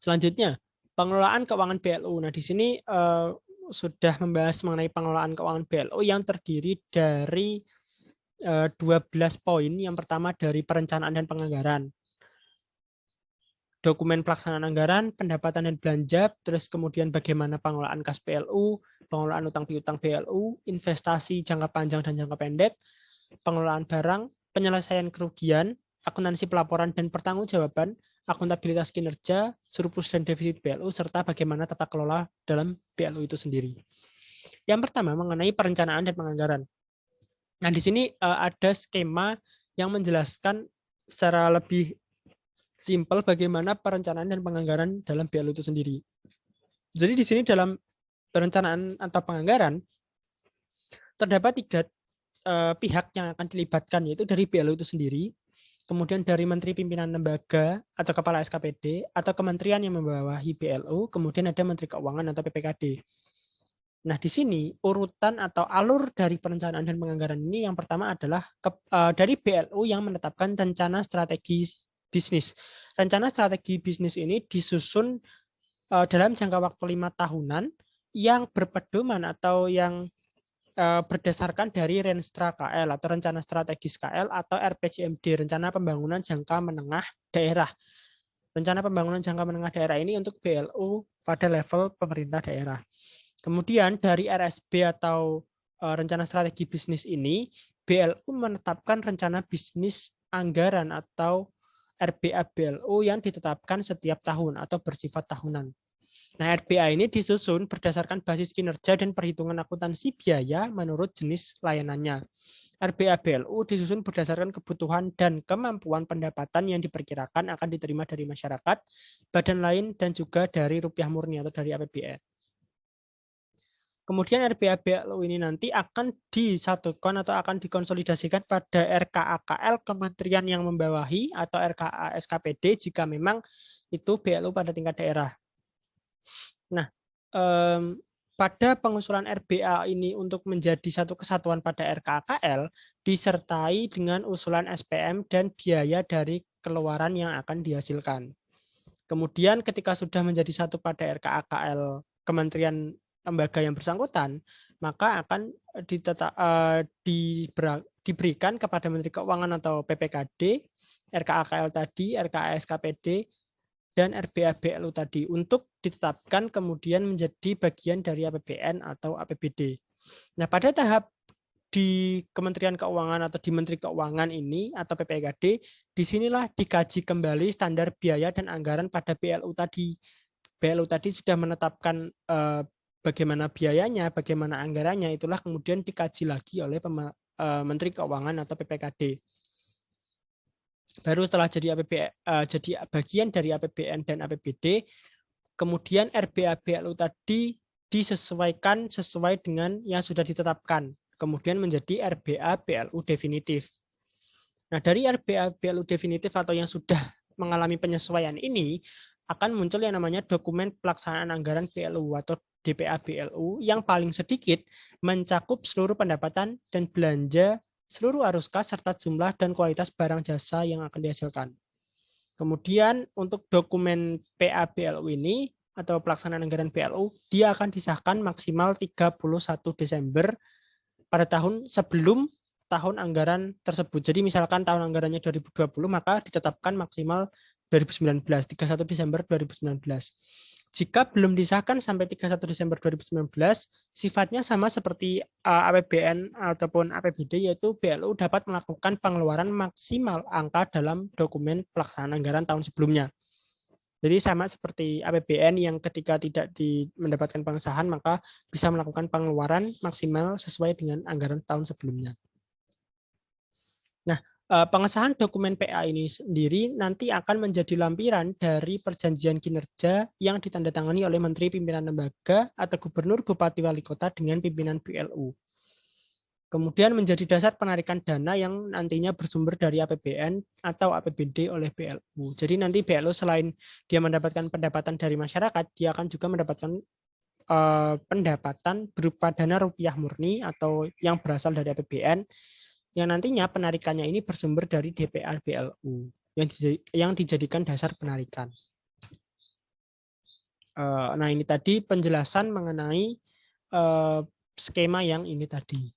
Selanjutnya, pengelolaan keuangan BLU. Nah, di sini sudah membahas mengenai pengelolaan keuangan BLU yang terdiri dari 12 poin. Yang pertama dari perencanaan dan penganggaran, dokumen pelaksanaan anggaran, pendapatan dan belanja, terus kemudian bagaimana pengelolaan kas BLU, pengelolaan utang piutang BLU, investasi jangka panjang dan jangka pendek, pengelolaan barang, penyelesaian kerugian, akuntansi pelaporan dan pertanggungjawaban, akuntabilitas kinerja, surplus dan defisit BLU, serta bagaimana tata kelola dalam BLU itu sendiri. Yang pertama mengenai perencanaan dan penganggaran. Nah, di sini ada skema yang menjelaskan secara lebih simpel bagaimana perencanaan dan penganggaran dalam BLU itu sendiri. Jadi di sini dalam perencanaan atau penganggaran terdapat 3 pihak yang akan dilibatkan, yaitu dari BLU itu sendiri, kemudian dari Menteri Pimpinan Lembaga atau Kepala SKPD atau kementerian yang membawahi BLU, kemudian ada Menteri Keuangan atau PPKD. Nah, di sini urutan atau alur dari perencanaan dan penganggaran ini yang pertama adalah dari BLU yang menetapkan rencana strategi bisnis. Rencana strategi bisnis ini disusun dalam jangka waktu 5 tahunan yang berpedoman atau yang berdasarkan dari Renstra KL atau Rencana Strategis KL atau RPJMD, Rencana Pembangunan Jangka Menengah Daerah. Rencana Pembangunan Jangka Menengah Daerah ini untuk BLU pada level pemerintah daerah. Kemudian dari RSB atau rencana strategi bisnis ini, BLU menetapkan rencana bisnis anggaran atau RBA BLU yang ditetapkan setiap tahun atau bersifat tahunan. Nah, RBA ini disusun berdasarkan basis kinerja dan perhitungan akuntansi biaya menurut jenis layanannya. RBA BLU disusun berdasarkan kebutuhan dan kemampuan pendapatan yang diperkirakan akan diterima dari masyarakat, badan lain, dan juga dari rupiah murni atau dari APBN. Kemudian RBA BLU ini nanti akan disatukan atau akan dikonsolidasikan pada RKA-KL kementerian yang membawahi atau RKA SKPD jika memang itu BLU pada tingkat daerah. Nah, pada pengusulan RBA ini untuk menjadi satu kesatuan pada RKA-KL disertai dengan usulan SPM dan biaya dari keluaran yang akan dihasilkan. Kemudian ketika sudah menjadi satu pada RKA-KL kementerian lembaga yang bersangkutan, maka akan diberikan kepada Menteri Keuangan atau PPKD, RKA-KL tadi, RKA SKPD, dan RBA BLU tadi untuk ditetapkan kemudian menjadi bagian dari APBN atau APBD. Nah, pada tahap di Kementerian Keuangan atau di Menteri Keuangan ini atau PPKD, disinilah dikaji kembali standar biaya dan anggaran pada BLU tadi. BLU tadi sudah menetapkan bagaimana biayanya, bagaimana anggarannya, itulah kemudian dikaji lagi oleh Menteri Keuangan atau PPKD. Baru setelah jadi bagian dari APBN dan APBD, kemudian RBA BLU tadi disesuaikan sesuai dengan yang sudah ditetapkan, kemudian menjadi RBA BLU definitif. Nah, dari RBA BLU definitif atau yang sudah mengalami penyesuaian ini, akan muncul yang namanya dokumen pelaksanaan anggaran BLU atau DPA BLU yang paling sedikit mencakup seluruh pendapatan dan belanja, seluruh arus kas, serta jumlah dan kualitas barang jasa yang akan dihasilkan. Kemudian untuk dokumen PA BLU ini atau pelaksanaan anggaran BLU, dia akan disahkan maksimal 31 Desember pada tahun sebelum tahun anggaran tersebut. Jadi misalkan tahun anggarannya 2020, maka ditetapkan maksimal 2019, 31 Desember 2019. Jika belum disahkan sampai 31 Desember 2019, sifatnya sama seperti APBN ataupun APBD, yaitu BLU dapat melakukan pengeluaran maksimal angka dalam dokumen pelaksanaan anggaran tahun sebelumnya. Jadi sama seperti APBN yang ketika tidak mendapatkan pengesahan, maka bisa melakukan pengeluaran maksimal sesuai dengan anggaran tahun sebelumnya. Nah, pengesahan dokumen PA ini sendiri nanti akan menjadi lampiran dari perjanjian kinerja yang ditandatangani oleh Menteri Pimpinan Lembaga atau Gubernur, Bupati, Wali Kota dengan pimpinan BLU. Kemudian menjadi dasar penarikan dana yang nantinya bersumber dari APBN atau APBD oleh BLU. Jadi nanti BLU selain dia mendapatkan pendapatan dari masyarakat, dia akan juga mendapatkan pendapatan berupa dana rupiah murni atau yang berasal dari APBN, yang nantinya penarikannya ini bersumber dari DPA BLU yang dijadikan dasar penarikan. Nah, ini tadi penjelasan mengenai skema yang ini tadi.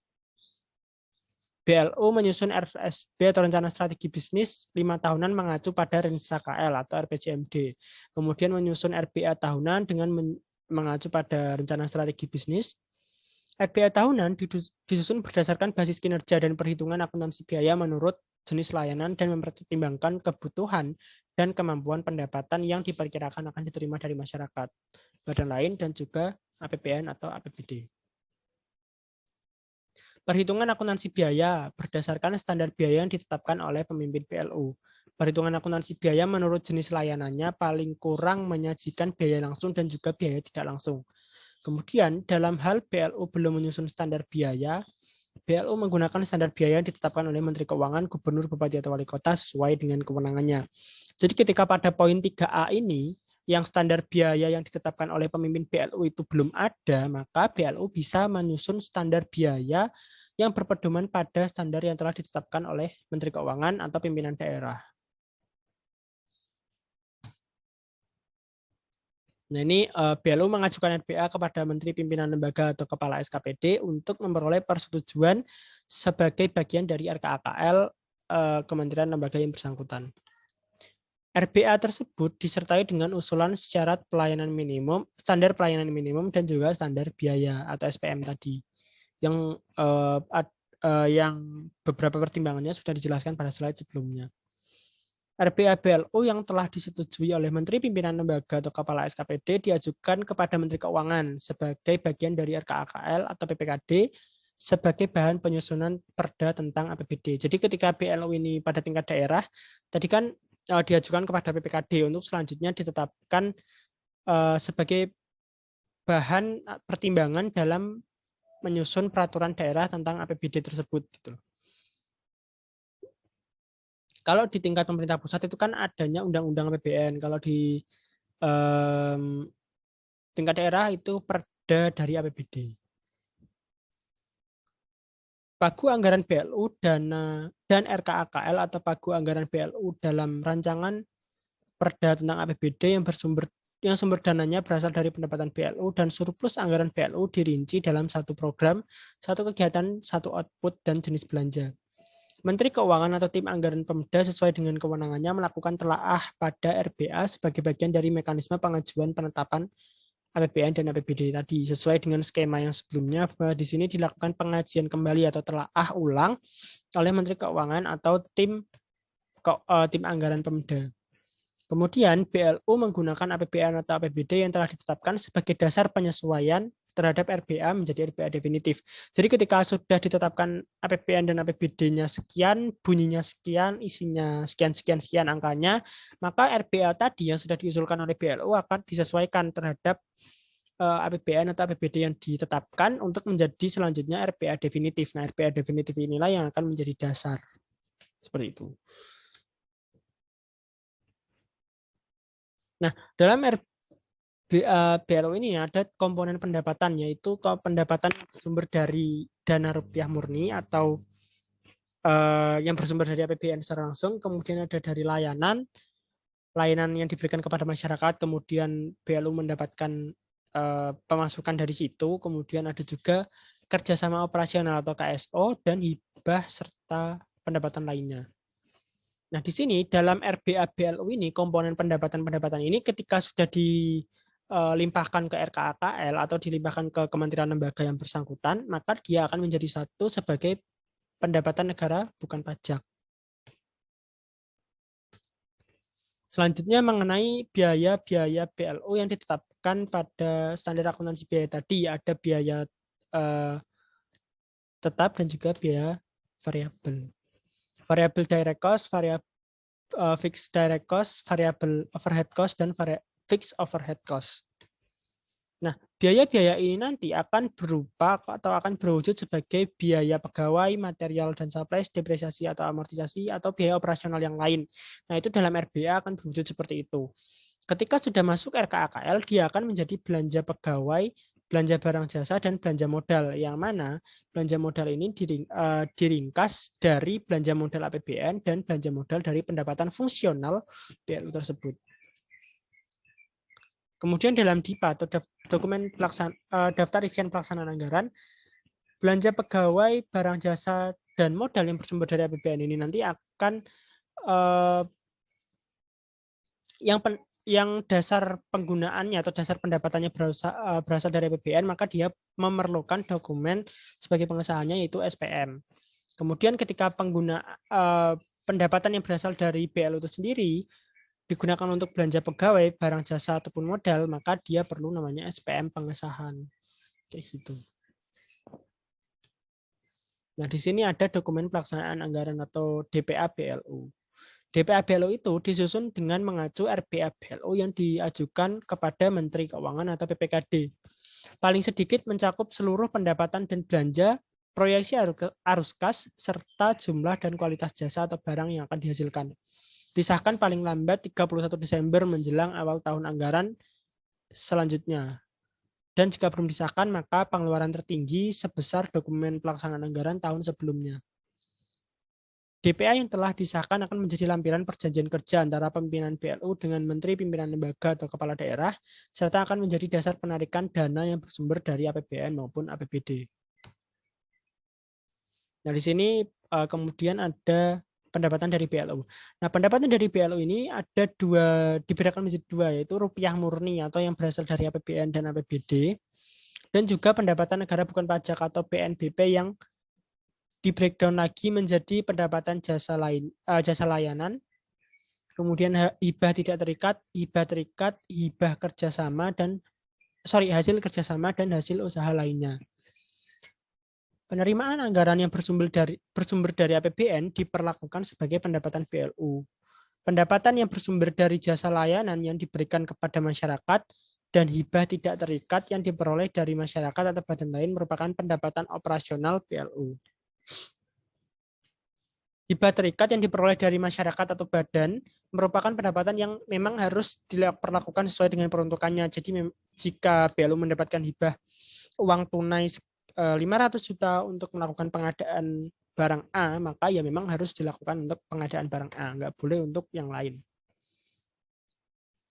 BLU menyusun RSB atau rencana strategi bisnis 5 tahunan mengacu pada Rinsa KL atau RPJMD. Kemudian menyusun RBA tahunan dengan mengacu pada rencana strategi bisnis. RBA tahunan disusun berdasarkan basis kinerja dan perhitungan akuntansi biaya menurut jenis layanan dan mempertimbangkan kebutuhan dan kemampuan pendapatan yang diperkirakan akan diterima dari masyarakat, badan lain, dan juga APBN atau APBD. Perhitungan akuntansi biaya berdasarkan standar biaya yang ditetapkan oleh pemimpin PLU. Perhitungan akuntansi biaya menurut jenis layanannya paling kurang menyajikan biaya langsung dan juga biaya tidak langsung. Kemudian dalam hal PLU belum menyusun standar biaya, PLU menggunakan standar biaya yang ditetapkan oleh Menteri Keuangan, Gubernur, Bupati, atau Wali Kota sesuai dengan kewenangannya. Jadi ketika pada poin 3A ini, yang standar biaya yang ditetapkan oleh pemimpin PLU itu belum ada, maka PLU bisa menyusun standar biaya yang berpedoman pada standar yang telah ditetapkan oleh Menteri Keuangan atau pimpinan daerah. Nah, ini PLU mengajukan RBA kepada Menteri Pimpinan Lembaga atau Kepala SKPD untuk memperoleh persetujuan sebagai bagian dari RKAKL Kementerian Lembaga yang bersangkutan. RBA tersebut disertai dengan usulan syarat pelayanan minimum, standar pelayanan minimum, dan juga standar biaya atau SPM tadi. Yang beberapa pertimbangannya sudah dijelaskan pada slide sebelumnya. RBA BLU yang telah disetujui oleh Menteri Pimpinan Lembaga atau Kepala SKPD diajukan kepada Menteri Keuangan sebagai bagian dari RKAKL atau PPKD sebagai bahan penyusunan perda tentang APBD. Jadi ketika BLU ini pada tingkat daerah, tadi kan diajukan kepada PPKD untuk selanjutnya ditetapkan sebagai bahan pertimbangan dalam menyusun peraturan daerah tentang APBD tersebut gitu. Kalau di tingkat pemerintah pusat itu kan adanya undang-undang APBN. Kalau di tingkat daerah itu perda dari APBD. Pagu anggaran BLU dana dan RKAKL atau pagu anggaran BLU dalam rancangan perda tentang APBD yang sumber dananya berasal dari pendapatan BLU dan surplus anggaran BLU dirinci dalam satu program, satu kegiatan, satu output, dan jenis belanja. Menteri Keuangan atau tim anggaran Pemda sesuai dengan kewenangannya melakukan telaah pada RBA sebagai bagian dari mekanisme pengajuan penetapan APBN dan APBD tadi sesuai dengan skema yang sebelumnya, bahwa di sini dilakukan pengajian kembali atau telaah ulang oleh Menteri Keuangan atau tim anggaran Pemda. Kemudian BLU menggunakan APBN atau APBD yang telah ditetapkan sebagai dasar penyesuaian terhadap RBA menjadi RBA definitif. Jadi ketika sudah ditetapkan APBN dan APBD-nya sekian, bunyinya sekian, isinya sekian angkanya, maka RBA tadi yang sudah diusulkan oleh BLU akan disesuaikan terhadap APBN atau APBD yang ditetapkan untuk menjadi selanjutnya RBA definitif. Nah, RBA definitif inilah yang akan menjadi dasar. Seperti itu. Nah, dalam BLU ini ada komponen pendapatan, yaitu pendapatan bersumber dari dana rupiah murni atau yang bersumber dari APBN secara langsung, kemudian ada dari layanan yang diberikan kepada masyarakat, kemudian BLU mendapatkan pemasukan dari situ, kemudian ada juga kerjasama operasional atau KSO, dan hibah serta pendapatan lainnya. Nah, di sini dalam RBA BLU ini, komponen pendapatan ini ketika sudah dilimpahkan ke RKAKL atau dilimpahkan ke kementerian lembaga yang bersangkutan, maka dia akan menjadi satu sebagai pendapatan negara bukan pajak. Selanjutnya mengenai biaya-biaya BLU yang ditetapkan pada standar akuntansi biaya tadi, ada biaya tetap dan juga biaya variabel. Variabel direct cost, fixed direct cost, variable overhead cost, dan fixed overhead cost. Nah, biaya-biaya ini nanti akan berupa atau akan berwujud sebagai biaya pegawai, material dan supplies, depresiasi atau amortisasi, atau biaya operasional yang lain. Nah, itu dalam RBA akan berwujud seperti itu. Ketika sudah masuk RKAKL, dia akan menjadi belanja pegawai, belanja barang jasa, dan belanja modal. Yang mana belanja modal ini diringkas dari belanja modal APBN dan belanja modal dari pendapatan fungsional BLU tersebut. Kemudian dalam DIPA atau dokumen daftar isian pelaksanaan anggaran, belanja pegawai, barang jasa, dan modal yang bersumber dari APBN ini nanti akan yang dasar penggunaannya atau dasar pendapatannya berasal dari APBN, maka dia memerlukan dokumen sebagai pengesahannya yaitu SPM. Kemudian ketika pendapatan yang berasal dari BLU itu sendiri digunakan untuk belanja pegawai, barang jasa ataupun modal, maka dia perlu namanya SPM pengesahan. Kayak gitu. Nah, di sini ada dokumen pelaksanaan anggaran atau DPA BLU. DPA BLU itu disusun dengan mengacu RPA BLU yang diajukan kepada Menteri Keuangan atau PPKD. Paling sedikit mencakup seluruh pendapatan dan belanja, proyeksi arus kas, serta jumlah dan kualitas jasa atau barang yang akan dihasilkan. Disahkan paling lambat 31 Desember menjelang awal tahun anggaran selanjutnya. Dan jika belum disahkan, maka pengeluaran tertinggi sebesar dokumen pelaksanaan anggaran tahun sebelumnya. DPA yang telah disahkan akan menjadi lampiran perjanjian kerja antara pimpinan BLU dengan Menteri Pimpinan Lembaga atau Kepala Daerah, serta akan menjadi dasar penarikan dana yang bersumber dari APBN maupun APBD. Nah, di sini kemudian ada pendapatan dari BLU. Nah, pendapatan dari BLU ini ada dibedakan menjadi dua, yaitu rupiah murni atau yang berasal dari APBN dan APBD, dan juga pendapatan negara bukan pajak atau PNBP yang di breakdown lagi menjadi pendapatan jasa layanan, kemudian hibah tidak terikat, hibah kerjasama hasil kerjasama dan hasil usaha lainnya. Penerimaan anggaran yang bersumber dari APBN diperlakukan sebagai pendapatan BLU. Pendapatan yang bersumber dari jasa layanan yang diberikan kepada masyarakat dan hibah tidak terikat yang diperoleh dari masyarakat atau badan lain merupakan pendapatan operasional BLU. Hibah terikat yang diperoleh dari masyarakat atau badan merupakan pendapatan yang memang harus diperlakukan sesuai dengan peruntukannya. Jadi jika BLU mendapatkan hibah uang tunai 500 juta untuk melakukan pengadaan barang A, maka ya memang harus dilakukan untuk pengadaan barang A, nggak boleh untuk yang lain.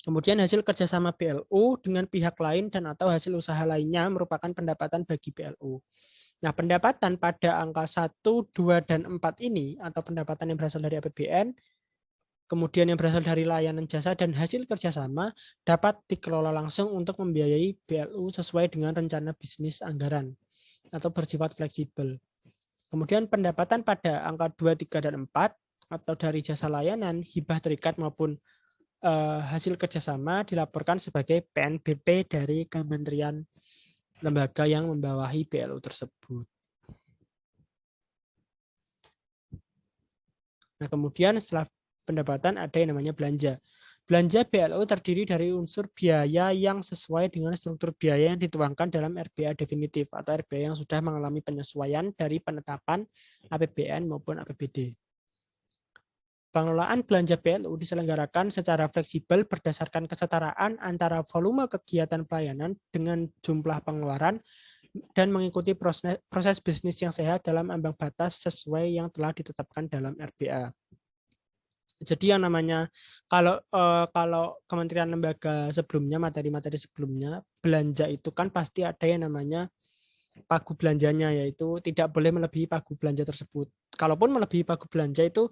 Kemudian hasil kerjasama BLU dengan pihak lain dan atau hasil usaha lainnya merupakan pendapatan bagi BLU. Nah, pendapatan pada angka 1, 2, dan 4 ini atau pendapatan yang berasal dari APBN, kemudian yang berasal dari layanan jasa dan hasil kerjasama dapat dikelola langsung untuk membiayai BLU sesuai dengan rencana bisnis anggaran atau bersifat fleksibel. Kemudian pendapatan pada angka 2, 3, dan 4 atau dari jasa layanan, hibah terikat maupun hasil kerjasama dilaporkan sebagai PNBP dari kementerian lembaga yang membawahi BLU tersebut. Nah, kemudian setelah pendapatan ada yang namanya belanja. Belanja BLU terdiri dari unsur biaya yang sesuai dengan struktur biaya yang dituangkan dalam RBA definitif atau RBA yang sudah mengalami penyesuaian dari penetapan APBN maupun APBD. Pengelolaan belanja BLU diselenggarakan secara fleksibel berdasarkan kesetaraan antara volume kegiatan pelayanan dengan jumlah pengeluaran dan mengikuti proses bisnis yang sehat dalam ambang batas sesuai yang telah ditetapkan dalam RBA. Jadi yang namanya kalau kementerian lembaga sebelumnya, materi-materi sebelumnya, belanja itu kan pasti ada yang namanya pagu belanjanya, yaitu tidak boleh melebihi pagu belanja tersebut. Kalaupun melebihi pagu belanja itu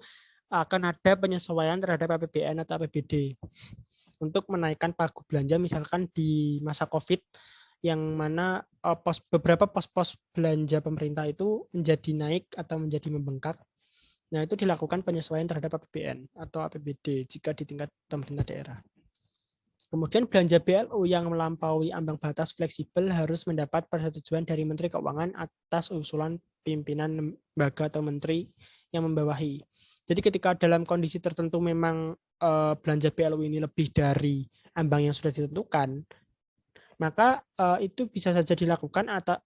akan ada penyesuaian terhadap APBN atau APBD untuk menaikkan pagu belanja, misalkan di masa COVID yang mana beberapa pos-pos belanja pemerintah itu menjadi naik atau menjadi membengkak. Nah, itu dilakukan penyesuaian terhadap APBN atau APBD jika di tingkat pemerintah daerah. Kemudian belanja BLU yang melampaui ambang batas fleksibel harus mendapat persetujuan dari Menteri Keuangan atas usulan pimpinan lembaga atau menteri yang membawahi. Jadi ketika dalam kondisi tertentu memang belanja BLU ini lebih dari ambang yang sudah ditentukan, maka itu bisa saja dilakukan atau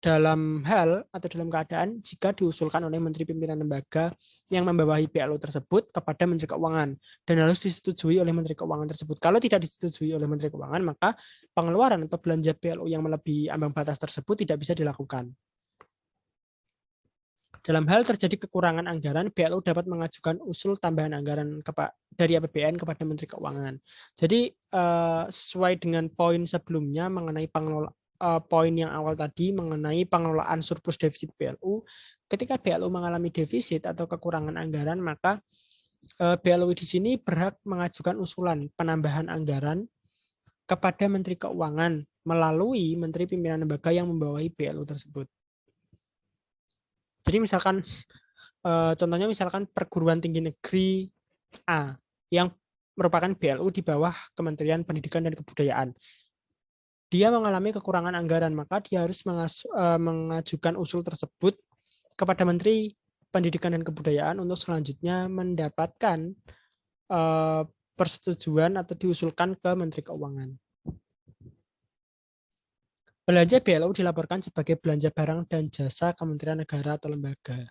dalam keadaan jika diusulkan oleh Menteri Pimpinan Lembaga yang membawahi BLU tersebut kepada Menteri Keuangan dan harus disetujui oleh Menteri Keuangan tersebut. Kalau tidak disetujui oleh Menteri Keuangan, maka pengeluaran atau belanja BLU yang melebihi ambang batas tersebut tidak bisa dilakukan. Dalam hal terjadi kekurangan anggaran, BLU dapat mengajukan usul tambahan anggaran dari APBN kepada Menteri Keuangan. Jadi sesuai dengan poin sebelumnya mengenai poin yang awal tadi mengenai pengelolaan surplus defisit BLU, ketika BLU mengalami defisit atau kekurangan anggaran, maka BLU di sini berhak mengajukan usulan penambahan anggaran kepada Menteri Keuangan melalui Menteri Pimpinan Lembaga yang membawahi BLU tersebut. Jadi misalkan contohnya misalkan perguruan tinggi negeri A yang merupakan BLU di bawah Kementerian Pendidikan dan Kebudayaan. Dia mengalami kekurangan anggaran, maka dia harus mengajukan usul tersebut kepada Menteri Pendidikan dan Kebudayaan untuk selanjutnya mendapatkan persetujuan atau diusulkan ke Menteri Keuangan. Belanja BLU dilaporkan sebagai belanja barang dan jasa Kementerian Negara atau lembaga.